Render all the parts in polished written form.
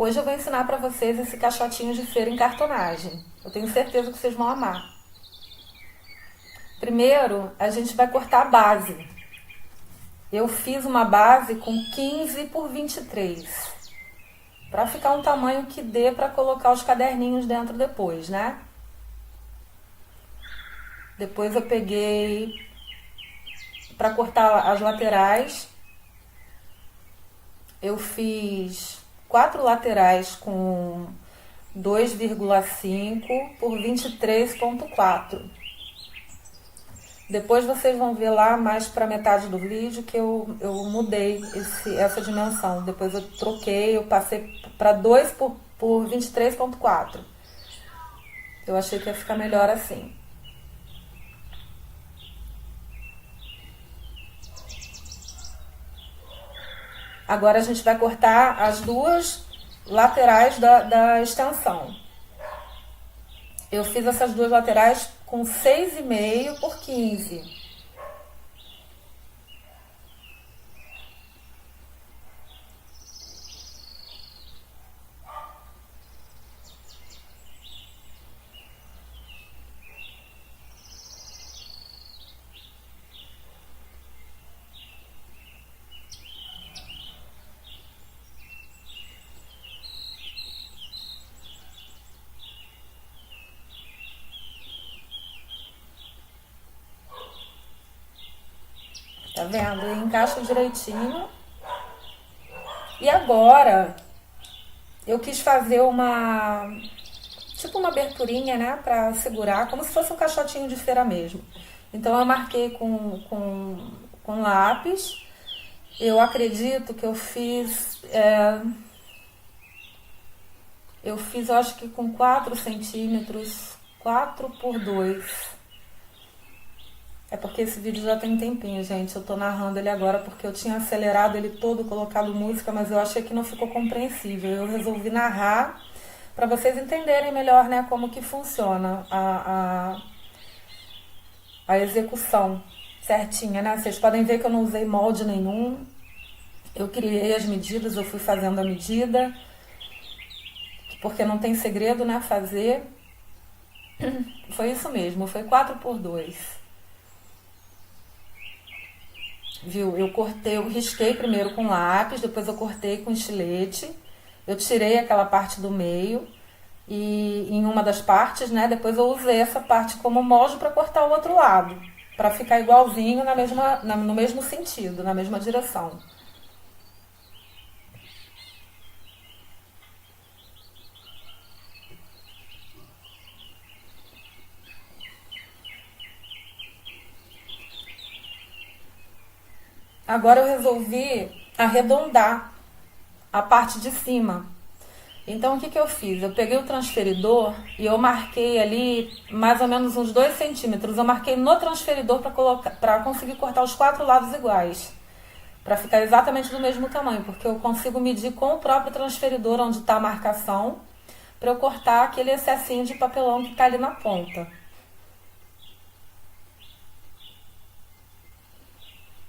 Hoje eu vou ensinar para vocês esse caixotinho de feira em cartonagem. Eu tenho certeza que vocês vão amar. Primeiro, a gente vai cortar a base. Eu fiz uma base com 15 por 23, para ficar um tamanho que dê para colocar os caderninhos dentro depois, né? Depois eu peguei para cortar as laterais. Eu fiz 4 laterais com 2,5 por 23,4. Depois vocês vão ver lá mais para metade do vídeo que eu mudei essa dimensão. Depois eu troquei, eu passei para 2 por 23,4. Eu achei que ia ficar melhor assim. Agora a gente vai cortar as duas laterais da extensão. Eu fiz essas duas laterais com 6,5 por 15. Tá vendo? E encaixa direitinho. E agora eu quis fazer tipo uma aberturinha, né, pra segurar, como se fosse um caixotinho de feira mesmo. Então eu marquei com lápis. Eu acredito que eu fiz, eu acho que com 4 centímetros, 4 por 2. É porque esse vídeo já tem um tempinho, gente. Eu tô narrando ele agora porque eu tinha acelerado ele todo, colocado música, mas eu achei que não ficou compreensível. Eu resolvi narrar para vocês entenderem melhor, né, como que funciona a execução certinha, né? Vocês podem ver que eu não usei molde nenhum. Eu criei as medidas, eu fui fazendo a medida, porque não tem segredo, né, fazer. Foi isso mesmo, foi 4 por 2. Viu? Eu risquei primeiro com lápis, depois eu cortei com estilete. Eu tirei aquela parte do meio e em uma das partes, né, depois eu usei essa parte como molde para cortar o outro lado, para ficar igualzinho no mesmo sentido, na mesma direção. Agora eu resolvi arredondar a parte de cima. Então o que eu fiz? Eu peguei o transferidor e eu marquei ali mais ou menos uns 2 centímetros. Eu marquei no transferidor para conseguir cortar os 4 lados iguais. Para ficar exatamente do mesmo tamanho, porque eu consigo medir com o próprio transferidor onde está a marcação, para eu cortar aquele excessinho de papelão que está ali na ponta.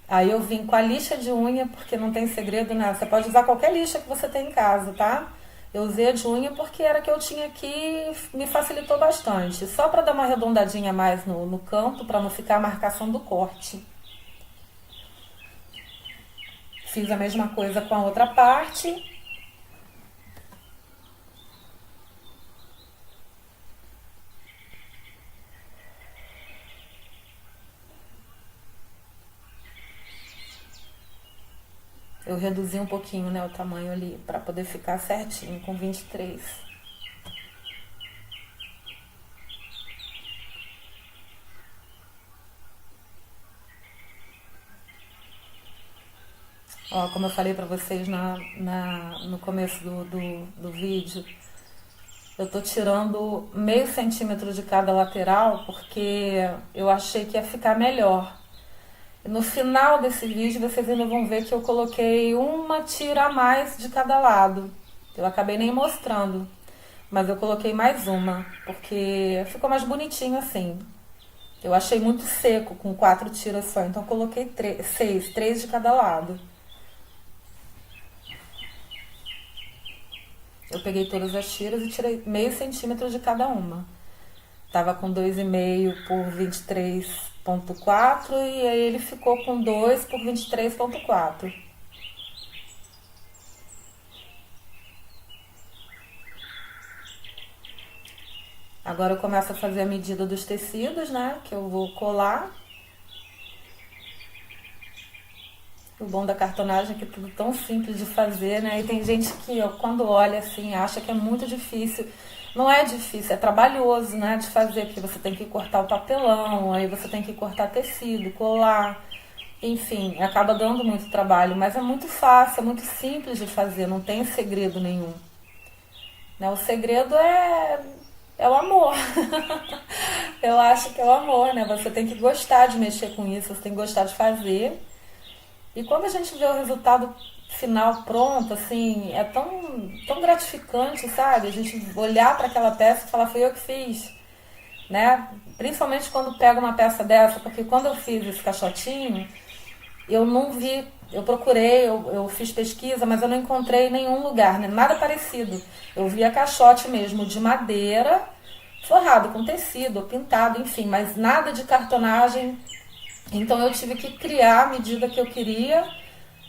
Aí eu vim com a lixa de unha, porque não tem segredo, né? Você pode usar qualquer lixa que você tem em casa, tá? Eu usei a de unha porque era a que eu tinha aqui, me facilitou bastante. Só para dar uma arredondadinha a mais no canto, para não ficar a marcação do corte. Fiz a mesma coisa com a outra parte. Eu reduzi um pouquinho, né, o tamanho ali, para poder ficar certinho com 23. Ó, como eu falei para vocês no começo do vídeo, eu tô tirando meio centímetro de cada lateral porque eu achei que ia ficar melhor. No final desse vídeo vocês ainda vão ver que eu coloquei uma tira a mais de cada lado. Eu acabei nem mostrando, mas eu coloquei mais uma, porque ficou mais bonitinho assim. Eu achei muito seco com 4 tiras só, então eu coloquei 6, 3 de cada lado. Eu peguei todas as tiras e tirei meio centímetro de cada uma. Tava com 2,5 por 23,4 e aí ele ficou com 2 por 23,4. Agora eu começo a fazer a medida dos tecidos, né? Que eu vou colar. O bom da cartonagem é que é tudo tão simples de fazer, né? E tem gente que, ó, quando olha assim, acha que é muito difícil. Não é difícil, é trabalhoso, né? De fazer, porque você tem que cortar o papelão, aí você tem que cortar tecido, colar. Enfim, acaba dando muito trabalho, mas é muito fácil, é muito simples de fazer, não tem segredo nenhum. Né? O segredo é o amor. Eu acho que é o amor, né? Você tem que gostar de mexer com isso, você tem que gostar de fazer. E quando a gente vê o resultado final pronto, assim, é tão gratificante, sabe? A gente olhar para aquela peça e falar, foi eu que fiz, né? Principalmente quando pega uma peça dessa, porque quando eu fiz esse caixotinho, eu não vi, eu procurei, eu fiz pesquisa, mas eu não encontrei em nenhum lugar, né? Nada parecido. Eu via caixote mesmo de madeira, forrado com tecido, pintado, enfim, mas nada de cartonagem. Então eu tive que criar a medida que eu queria.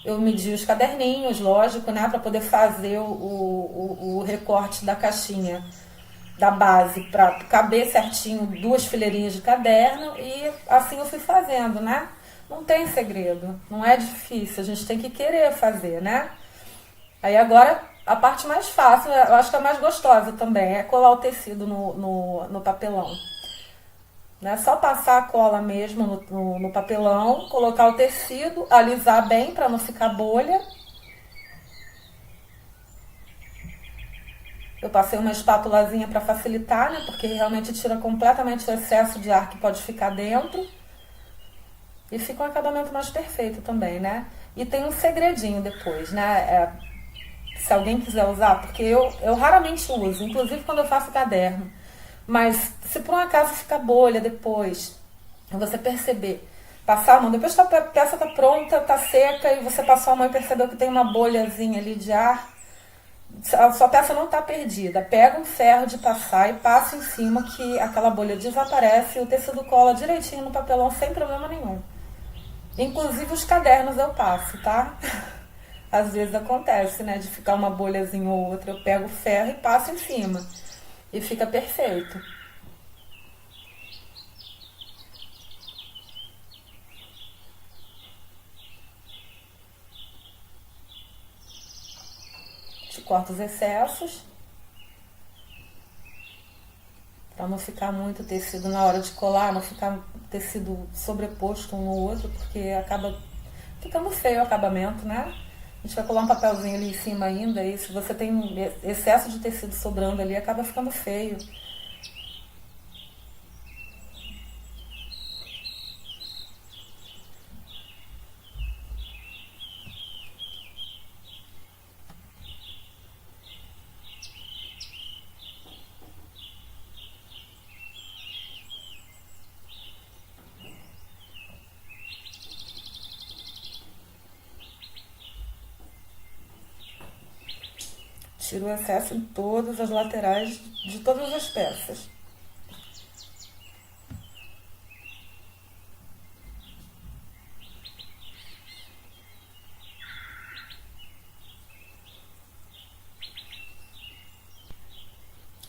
Eu medi os caderninhos, lógico, né, para poder fazer o recorte da caixinha da base para caber certinho 2 fileirinhas de caderno e assim eu fui fazendo, né? Não tem segredo, não é difícil, a gente tem que querer fazer, né? Aí agora a parte mais fácil, eu acho que é a mais gostosa também, é colar o tecido no papelão. Não é só passar a cola mesmo no papelão, colocar o tecido, alisar bem para não ficar bolha. Eu passei uma espátulazinha para facilitar, né? Porque realmente tira completamente o excesso de ar que pode ficar dentro. E fica um acabamento mais perfeito também, né? E tem um segredinho depois, né? Se alguém quiser usar, porque eu raramente uso, inclusive quando eu faço caderno. Mas se por um acaso ficar bolha depois, você perceber, passar a mão, depois que a peça tá pronta, tá seca e você passou a mão e percebeu que tem uma bolhazinha ali de ar, a sua peça não tá perdida. Pega um ferro de passar e passa em cima que aquela bolha desaparece e o tecido cola direitinho no papelão sem problema nenhum. Inclusive os cadernos eu passo, tá? Às vezes acontece, né, de ficar uma bolhazinha ou outra, eu pego o ferro e passo em cima. E fica perfeito. Te corta os excessos, para não ficar muito tecido na hora de colar, não ficar tecido sobreposto um no outro, porque acaba ficando feio o acabamento, né? A gente vai colar um papelzinho ali em cima ainda, e se você tem excesso de tecido sobrando ali, acaba ficando feio. Tiro o excesso em todas as laterais de todas as peças.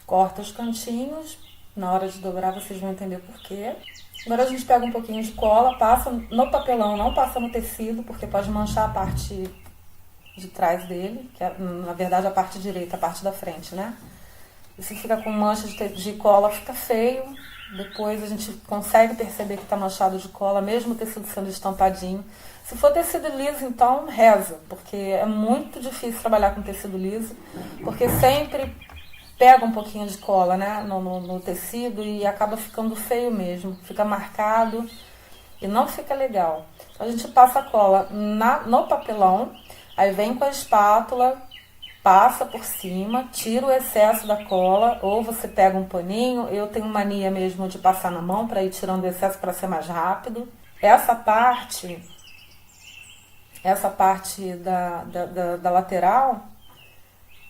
Corta os cantinhos, na hora de dobrar vocês vão entender por quê. Agora a gente pega um pouquinho de cola, passa no papelão, não passa no tecido, porque pode manchar a parte de trás dele, que é, na verdade, a parte direita, a parte da frente, né? E se fica com mancha de cola, fica feio. Depois a gente consegue perceber que está manchado de cola, mesmo o tecido sendo estampadinho. Se for tecido liso, então reza, porque é muito difícil trabalhar com tecido liso, porque sempre pega um pouquinho de cola, né, no tecido e acaba ficando feio mesmo. Fica marcado e não fica legal. Então a gente passa a cola no papelão, aí vem com a espátula, passa por cima, tira o excesso da cola, ou você pega um paninho. Eu tenho mania mesmo de passar na mão para ir tirando o excesso para ser mais rápido. Essa parte da lateral,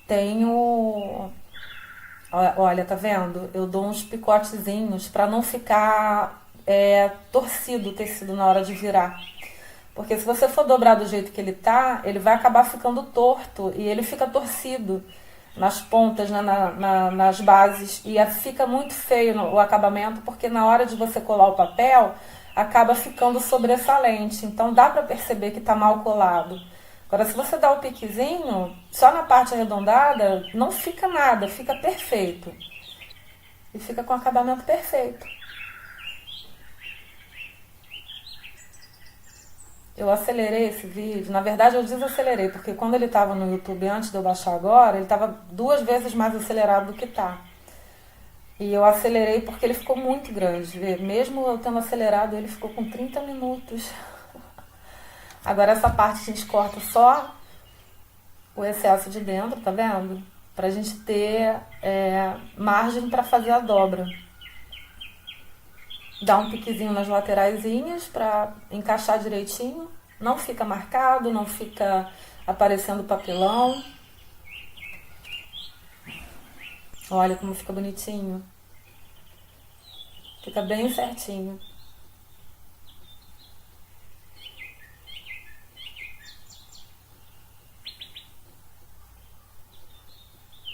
tenho. Olha, tá vendo? Eu dou uns picotezinhos para não ficar torcido o tecido na hora de virar. Porque se você for dobrar do jeito que ele tá, ele vai acabar ficando torto e ele fica torcido nas pontas, né, nas bases. E fica muito feio o acabamento, porque na hora de você colar o papel, acaba ficando sobressalente. Então dá para perceber que tá mal colado. Agora, se você dá o piquezinho, só na parte arredondada, não fica nada, fica perfeito. E fica com acabamento perfeito. Eu acelerei esse vídeo. Na verdade, eu desacelerei, porque quando ele estava no YouTube antes de eu baixar agora, ele estava 2 vezes mais acelerado do que tá. E eu acelerei porque ele ficou muito grande. Mesmo eu tendo acelerado, ele ficou com 30 minutos. Agora, essa parte a gente corta só o excesso de dentro, tá vendo? Pra gente ter margem para fazer a dobra. Dá um piquezinho nas lateraisinhas para encaixar direitinho. Não fica marcado, não fica aparecendo papelão. Olha como fica bonitinho. Fica bem certinho.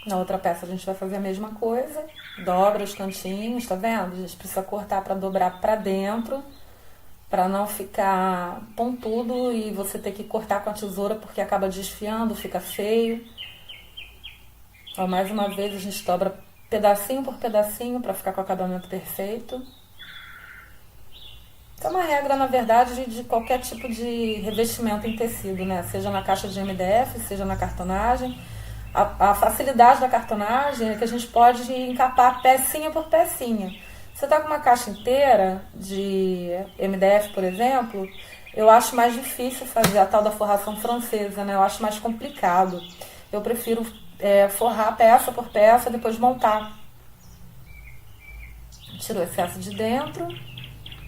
Na outra peça a gente vai fazer a mesma coisa. Dobra os cantinhos, tá vendo? A gente precisa cortar para dobrar para dentro, para não ficar pontudo e você ter que cortar com a tesoura porque acaba desfiando, fica feio. Ó, mais uma vez a gente dobra pedacinho por pedacinho para ficar com o acabamento perfeito. Isso é uma regra, na verdade, de qualquer tipo de revestimento em tecido, né? Seja na caixa de MDF, seja na cartonagem. A facilidade da cartonagem é que a gente pode encapar pecinha por pecinha. Você tá com uma caixa inteira de MDF, por exemplo, eu acho mais difícil fazer a tal da forração francesa, né? Eu acho mais complicado. Eu prefiro forrar peça por peça, depois montar. Tira o excesso de dentro,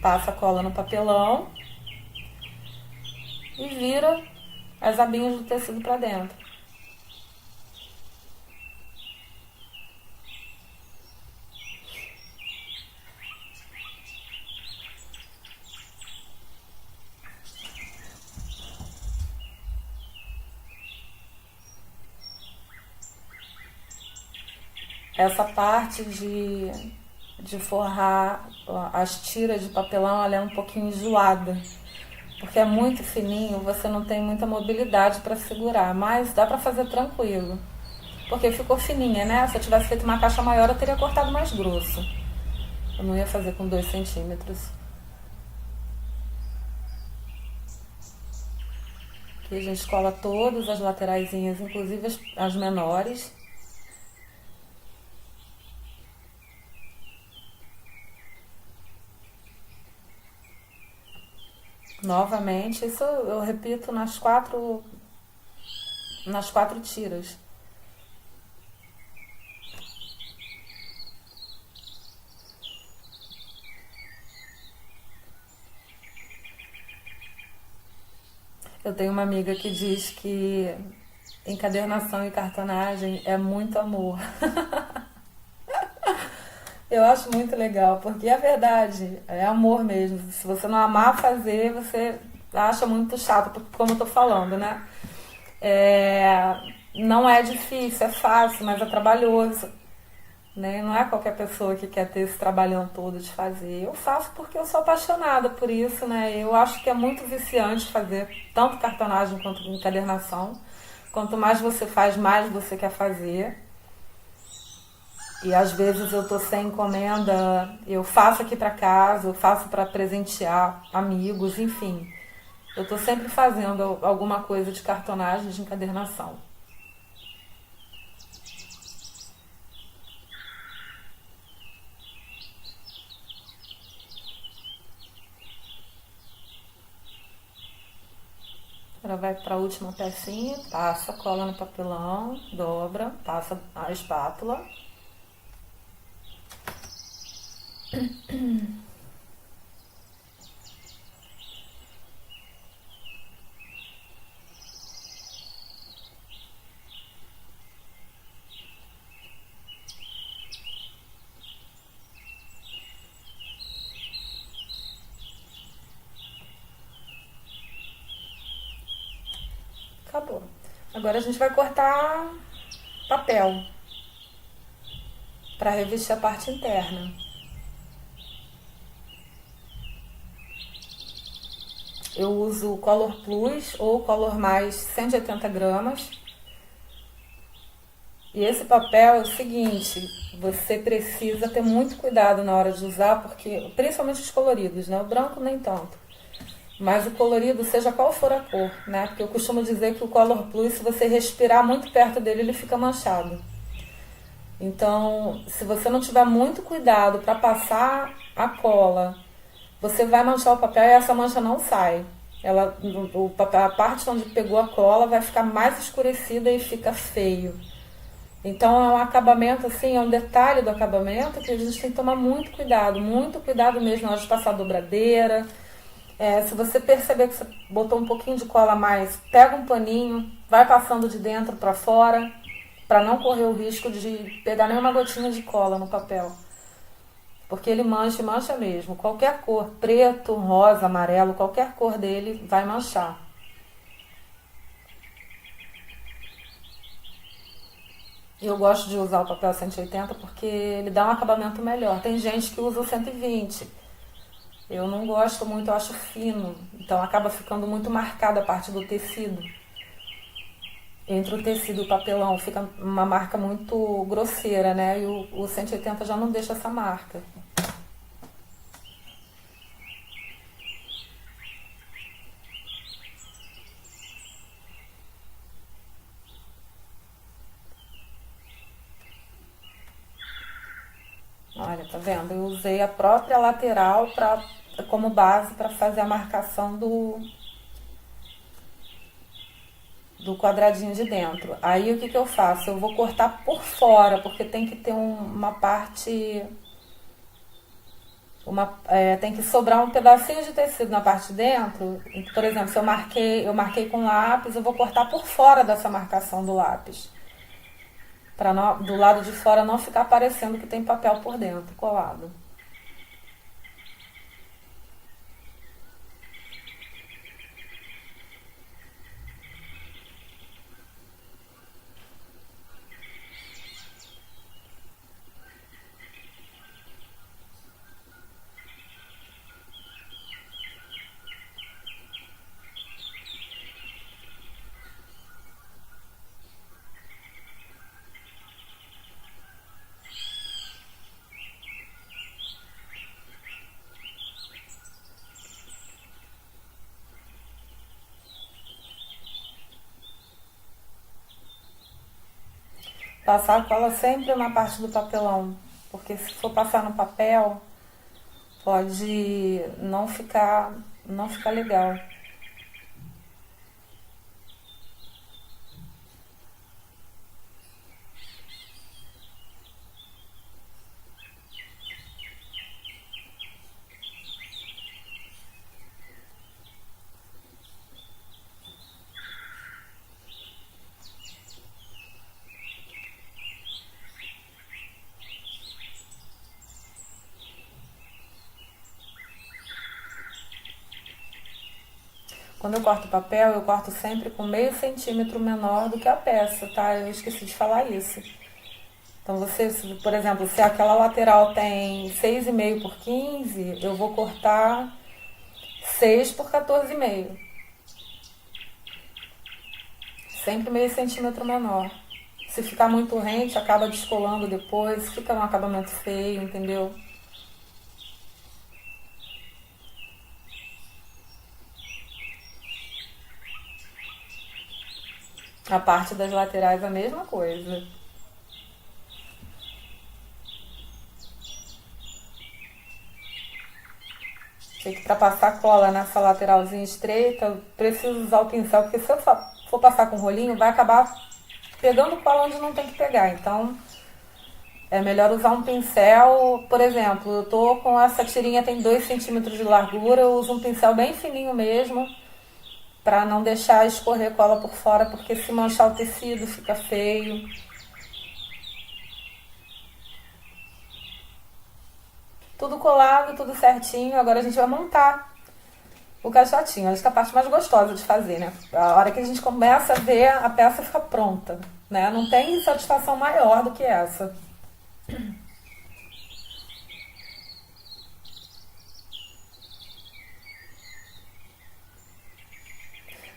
passa a cola no papelão e vira as abinhas do tecido para dentro. Essa parte de forrar as tiras de papelão, ela é um pouquinho enjoada, porque é muito fininho, você não tem muita mobilidade para segurar, mas dá para fazer tranquilo, porque ficou fininha, né? Se eu tivesse feito uma caixa maior, eu teria cortado mais grosso. Eu não ia fazer com 2 centímetros. Aqui a gente cola todas as lateraisinhas, inclusive as menores. Novamente, isso eu repito nas quatro tiras. Eu tenho uma amiga que diz que encadernação e cartonagem é muito amor. Eu acho muito legal, porque é verdade, é amor mesmo. Se você não amar fazer, você acha muito chato, como eu tô falando, né? É, não é difícil, é fácil, mas é trabalhoso. Né? Não é qualquer pessoa que quer ter esse trabalhão todo de fazer. Eu faço porque eu sou apaixonada por isso, né? Eu acho que é muito viciante fazer tanto cartonagem quanto encadernação. Quanto mais você faz, mais você quer fazer. E às vezes eu tô sem encomenda, eu faço aqui para casa, eu faço para presentear amigos, enfim. Eu tô sempre fazendo alguma coisa de cartonagem, de encadernação. Agora vai para a última pecinha, passa, cola no papelão, dobra, passa a espátula. Agora a gente vai cortar papel para revestir a parte interna. Eu uso Color Plus ou Color Mais 180 gramas. E esse papel é o seguinte, você precisa ter muito cuidado na hora de usar, porque principalmente os coloridos, né? O branco nem tanto. Mas o colorido, seja qual for a cor, né? Porque eu costumo dizer que o Color Plus, se você respirar muito perto dele, ele fica manchado. Então, se você não tiver muito cuidado para passar a cola, você vai manchar o papel e essa mancha não sai. Ela, a parte onde pegou a cola vai ficar mais escurecida e fica feio. Então é um acabamento, assim, é um detalhe do acabamento que a gente tem que tomar muito cuidado mesmo na hora de passar a dobradeira. Se você perceber que você botou um pouquinho de cola a mais, pega um paninho, vai passando de dentro para fora, para não correr o risco de pegar nenhuma gotinha de cola no papel. Porque ele mancha e mancha mesmo. Qualquer cor, preto, rosa, amarelo, qualquer cor dele vai manchar. Eu gosto de usar o papel 180 porque ele dá um acabamento melhor. Tem gente que usa o 120. Eu não gosto muito, eu acho fino. Então acaba ficando muito marcada a parte do tecido. Entre o tecido e o papelão fica uma marca muito grosseira, né? E o 180 já não deixa essa marca. Olha, tá vendo? Eu usei a própria lateral como base para fazer a marcação do quadradinho de dentro. Aí o que, que eu faço? Eu vou cortar por fora, porque tem que ter uma parte. Tem que sobrar um pedacinho de tecido na parte de dentro. Por exemplo, se eu marquei com lápis, eu vou cortar por fora dessa marcação do lápis. Para do lado de fora não ficar parecendo que tem papel por dentro colado. Passar a cola sempre na parte do papelão, porque se for passar no papel, pode não ficar legal. Quando eu corto papel, eu corto sempre com meio centímetro menor do que a peça, tá? Eu esqueci de falar isso. Então você, por exemplo, se aquela lateral tem 6,5 por 15, eu vou cortar 6 por 14,5. Sempre meio centímetro menor. Se ficar muito rente, acaba descolando depois, fica um acabamento feio, entendeu? A parte das laterais é a mesma coisa. Sei que para passar cola nessa lateralzinha estreita, eu preciso usar o pincel, porque se eu for passar com rolinho, vai acabar pegando cola onde não tem que pegar. Então, é melhor usar um pincel. Por exemplo, eu tô com essa tirinha, tem 2 centímetros de largura, eu uso um pincel bem fininho mesmo, para não deixar escorrer cola por fora, porque se manchar o tecido fica feio. Tudo colado, tudo certinho. Agora a gente vai montar. O caixotinho, acho que é a parte mais gostosa de fazer, né? A hora que a gente começa a ver, a peça fica pronta, né? Não tem satisfação maior do que essa.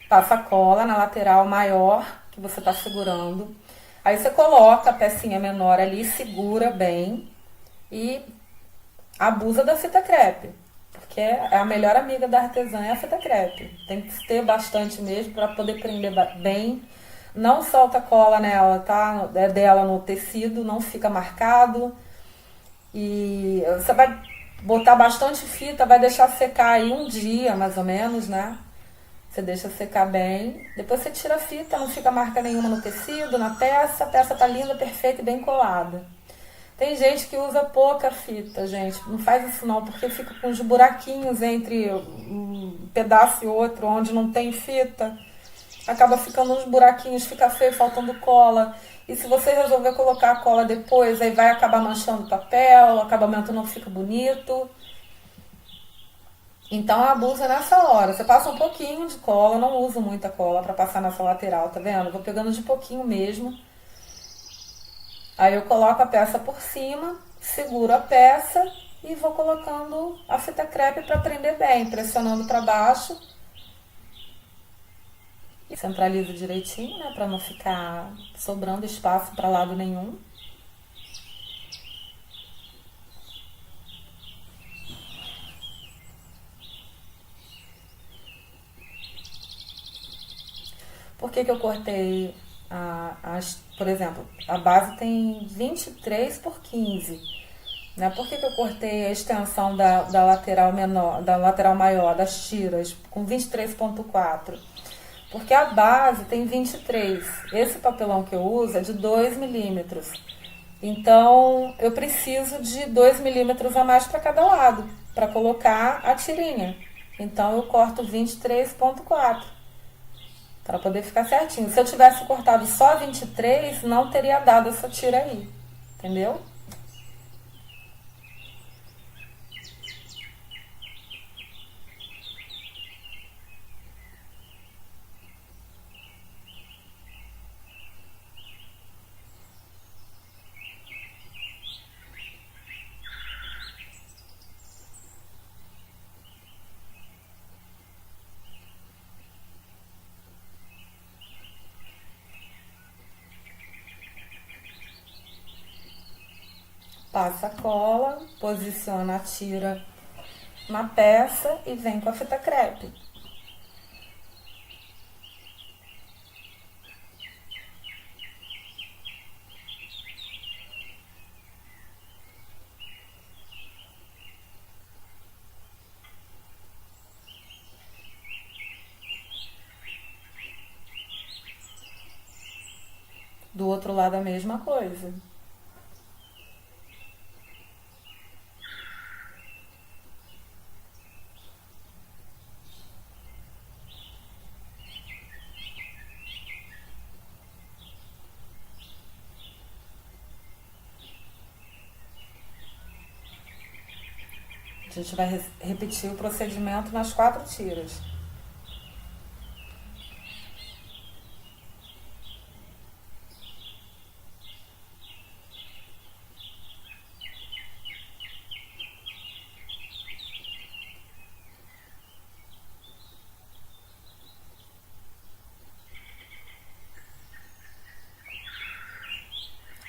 Passa a cola na lateral maior que você está segurando. Aí você coloca a pecinha menor ali, segura bem e abusa da fita crepe. Porque é a melhor amiga da artesã é a fita crepe. Tem que ter bastante mesmo para poder prender bem. Não solta cola nela, tá? É dela no tecido, não fica marcado. E você vai botar bastante fita, vai deixar secar aí um dia mais ou menos, né? Você deixa secar bem. Depois você tira a fita, não fica marca nenhuma no tecido, na peça. A peça tá linda, perfeita e bem colada. Tem gente que usa pouca fita, gente. Não faz isso não, porque fica com os buraquinhos entre um pedaço e outro, onde não tem fita. Acaba ficando uns buraquinhos, fica feio, faltando cola. E se você resolver colocar a cola depois, aí vai acabar manchando o papel, o acabamento não fica bonito. Então abusa nessa hora. Você passa um pouquinho de cola, não uso muita cola para passar nessa lateral, tá vendo? Vou pegando de pouquinho mesmo. Aí eu coloco a peça por cima, seguro a peça e vou colocando a fita crepe para prender bem, pressionando para baixo. E centralizo direitinho, né, para não ficar sobrando espaço para lado nenhum. Por que eu cortei por exemplo, a base tem 23 por 15, né? Por que eu cortei a extensão da lateral menor, da lateral maior, das tiras, com 23,4? Porque a base tem 23. Esse papelão que eu uso é de 2 milímetros. Então, eu preciso de 2 milímetros a mais para cada lado, para colocar a tirinha. Então, eu corto 23,4 para poder ficar certinho. Se eu tivesse cortado só 23, não teria dado essa tira aí. Entendeu? Passa a cola, posiciona a tira na peça e vem com a fita crepe. Do outro lado a mesma coisa. A gente vai repetir o procedimento nas 4 tiras.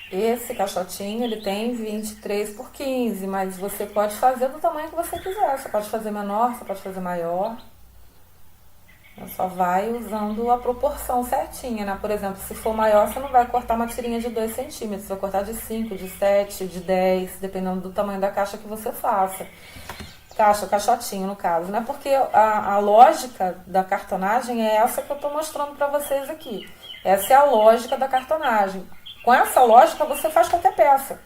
Esse caixotinho, ele tem 23 por 15, mas você pode fazer do tamanho que você quiser. Você pode fazer menor, você pode fazer maior. Só vai usando a proporção certinha, né? Por exemplo, se for maior, você não vai cortar uma tirinha de 2 centímetros. Você vai cortar de 5, de 7, de 10, dependendo do tamanho da caixa que você faça. Caixotinho, no caso, né? Porque a lógica da cartonagem é essa que eu estou mostrando para vocês aqui. Essa é a lógica da cartonagem. Com essa lógica, você faz qualquer peça.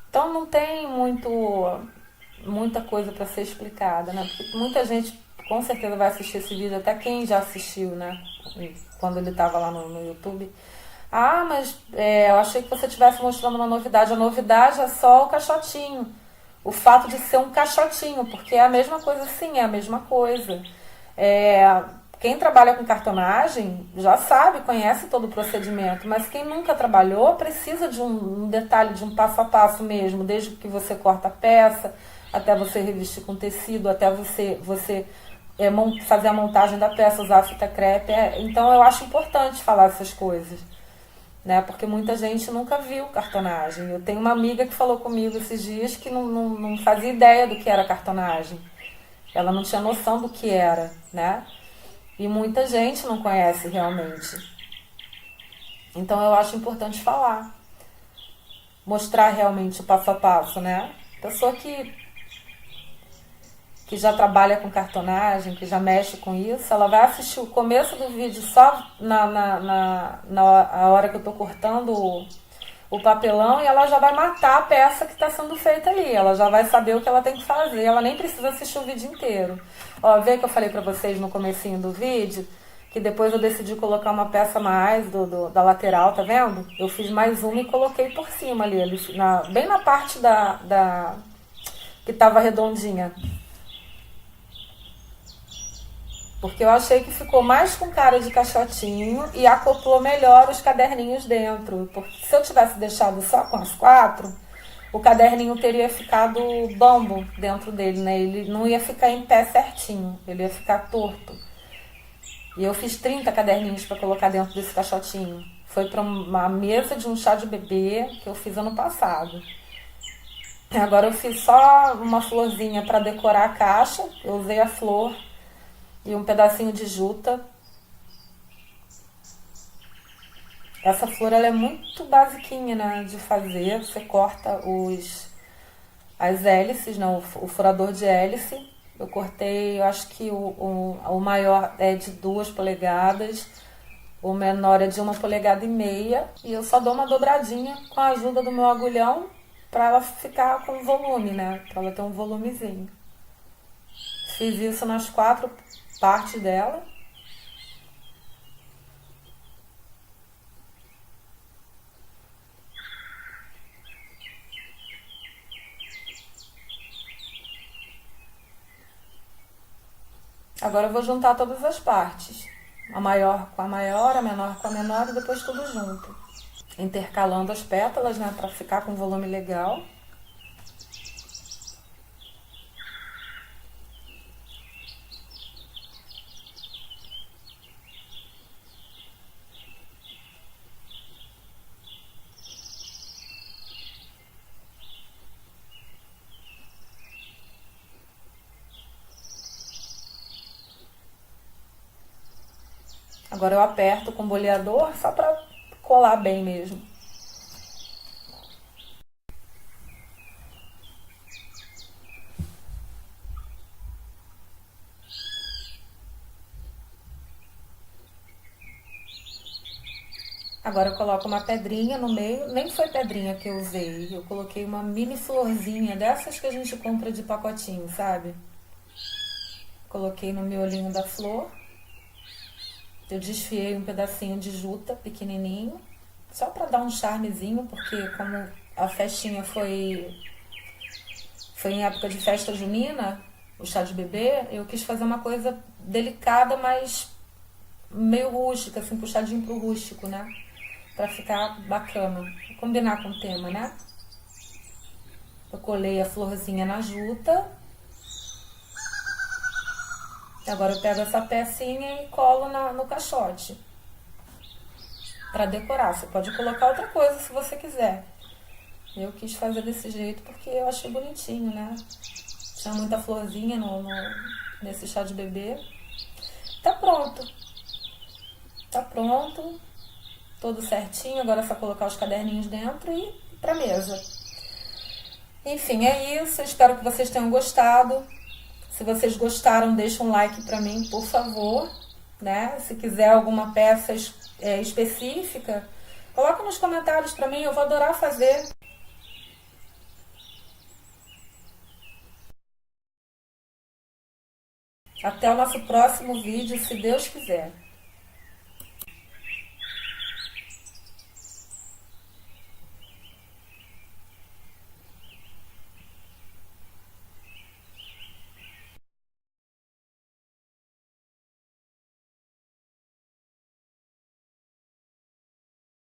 Então, não tem muita coisa para ser explicada, né? Porque muita gente, com certeza, vai assistir esse vídeo, até quem já assistiu, né? Quando ele estava lá no YouTube. Mas eu achei que você estivesse mostrando uma novidade. A novidade é só o caixotinho. o fato de ser um caixotinho, porque é a mesma coisa, sim, é a mesma coisa. Quem trabalha com cartonagem já sabe, conhece todo o procedimento, mas quem nunca trabalhou precisa de um detalhe, de um passo a passo mesmo, desde que você corta a peça, até você revestir com tecido, até você fazer a montagem da peça, usar a fita crepe. Então eu acho importante falar essas coisas, né? Porque muita gente nunca viu cartonagem. Eu tenho uma amiga que falou comigo esses dias que não fazia ideia do que era cartonagem. Ela não tinha noção do que era, né? E muita gente não conhece realmente. Então eu acho importante falar. Mostrar realmente o passo a passo, né? Pessoa que já trabalha com cartonagem, que já mexe com isso, ela vai assistir o começo do vídeo só na hora que eu estou cortando o papelão e ela já vai matar a peça que está sendo feita ali. Ela já vai saber o que ela tem que fazer. Ela nem precisa assistir o vídeo inteiro. Ó, vê que eu falei para vocês no comecinho do vídeo que depois eu decidi colocar uma peça a mais da lateral, tá vendo? Eu fiz mais uma e coloquei por cima ali bem na parte que estava redondinha. Porque eu achei que ficou mais com cara de caixotinho e acoplou melhor os caderninhos dentro. Porque se eu tivesse deixado só com as 4, o caderninho teria ficado bambo dentro dele, né? Ele não ia ficar em pé certinho, ele ia ficar torto. E eu fiz 30 caderninhos para colocar dentro desse caixotinho. Foi para uma mesa de um chá de bebê que eu fiz ano passado. Agora eu fiz só uma florzinha para decorar a caixa. Eu usei a flor e um pedacinho de juta. Essa flor ela é muito basiquinha, né, de fazer. Você corta as hélices, né, o furador de hélice. Eu cortei, eu acho que o maior é de 2 polegadas, o menor é de 1,5 polegadas. E eu só dou uma dobradinha com a ajuda do meu agulhão para ela ficar com volume, né, para ela ter um volumezinho. Fiz isso nas 4 partes dela. Agora eu vou juntar todas as partes. A maior com a maior, a menor com a menor e depois tudo junto. Intercalando as pétalas, né, para ficar com um volume legal. Agora eu aperto com o boleador só para colar bem mesmo. Agora eu coloco uma pedrinha no meio, nem foi pedrinha que eu usei, eu coloquei uma mini florzinha dessas que a gente compra de pacotinho, sabe? Coloquei no miolinho da flor. Eu desfiei um pedacinho de juta pequenininho, só para dar um charmezinho, porque como a festinha foi em época de festa junina, o chá de bebê, eu quis fazer uma coisa delicada, mas meio rústica, assim, puxadinho pro rústico, né? Pra ficar bacana, combinar com o tema, né? Eu colei a florzinha na juta. Agora eu pego essa pecinha e colo no caixote para decorar. Você pode colocar outra coisa se você quiser. Eu quis fazer desse jeito porque eu achei bonitinho, né? Tinha muita florzinha nesse chá de bebê. Tá pronto. Tá pronto. Tudo certinho. Agora é só colocar os caderninhos dentro e ir pra mesa. Enfim, é isso. Espero que vocês tenham gostado. Se vocês gostaram, deixa um like pra mim, por favor, né? Se quiser alguma peça específica, coloca nos comentários pra mim, eu vou adorar fazer. Até o nosso próximo vídeo, se Deus quiser.